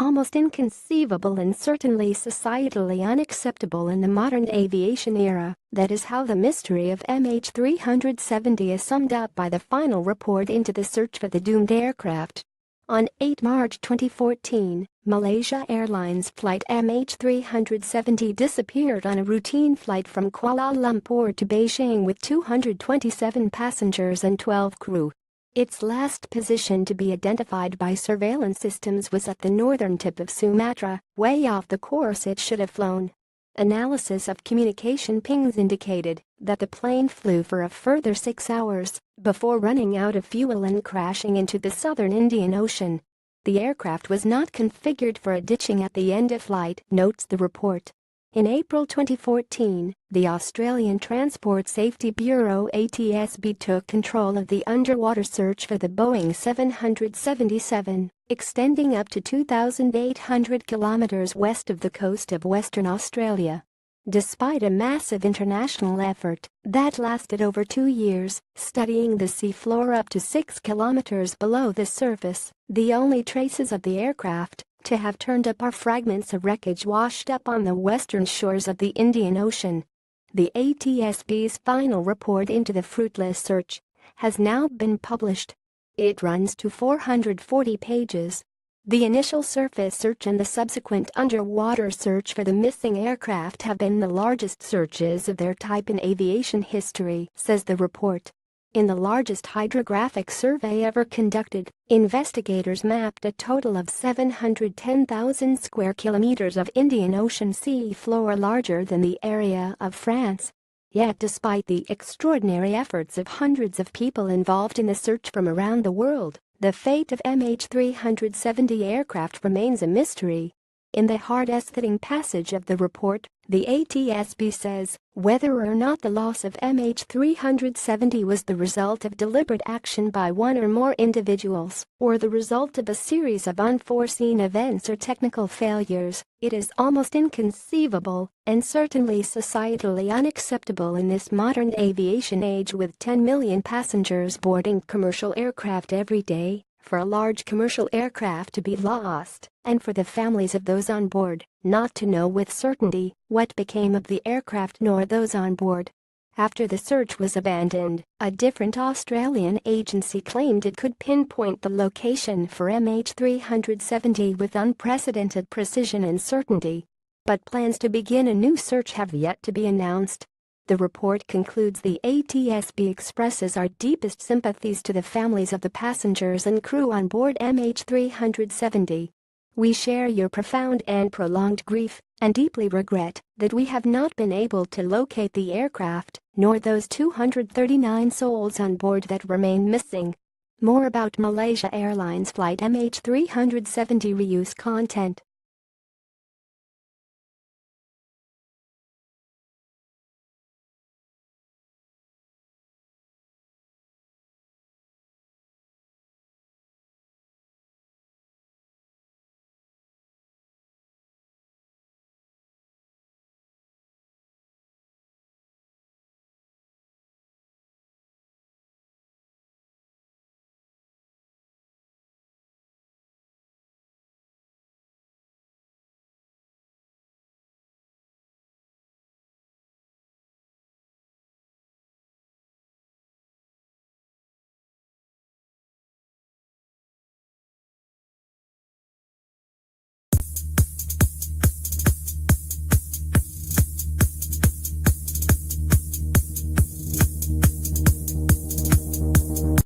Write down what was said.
almost inconceivable and certainly societally unacceptable in the modern aviation era. That is how the mystery of mh370 is summed up by the final report into the search for the doomed aircraft. On 8 March 2014, Malaysia Airlines flight mh370 disappeared on a routine flight from Kuala Lumpur to Beijing with 227 passengers and 12 crew. Its last position to be identified by surveillance systems was at the northern tip of Sumatra, way off the course it should have flown. Analysis of communication pings indicated that the plane flew for a further 6 hours before running out of fuel and crashing into the southern Indian Ocean. The aircraft was not configured for a ditching at the end of flight, notes the report. In April 2014, the Australian Transport Safety Bureau (ATSB) took control of the underwater search for the Boeing 777, extending up to 2,800 kilometers west of the coast of Western Australia. Despite a massive international effort that lasted over 2 years, studying the seafloor up to 6 kilometers below the surface, the only traces of the aircraft to have turned up are fragments of wreckage washed up on the western shores of the Indian Ocean. The ATSB's final report into the fruitless search has now been published. It runs to 440 pages. The initial surface search and the subsequent underwater search for the missing aircraft have been the largest searches of their type in aviation history, says the report. In the largest hydrographic survey ever conducted, investigators mapped a total of 710,000 square kilometers of Indian Ocean sea floor, larger than the area of France. Yet despite the extraordinary efforts of hundreds of people involved in the search from around the world, the fate of mh370 aircraft remains a mystery. In the hard-hitting passage of the report, the ATSB says, whether or not the loss of mh370 was the result of deliberate action by one or more individuals, or the result of a series of unforeseen events or technical failures, it is almost inconceivable, and certainly societally unacceptable in this modern aviation age with 10 million passengers boarding commercial aircraft every day, for a large commercial aircraft to be lost, and for the families of those on board not to know with certainty what became of the aircraft nor those on board. After the search was abandoned, a different Australian agency claimed it could pinpoint the location for mh370 with unprecedented precision and certainty. But plans to begin a new search have yet to be announced. The report concludes the ATSB expresses our deepest sympathies to the families of the passengers and crew on board mh370. We share your profound and prolonged grief and deeply regret that we have not been able to locate the aircraft, nor those 239 souls on board that remain missing. More about Malaysia Airlines flight mh370 reuse content.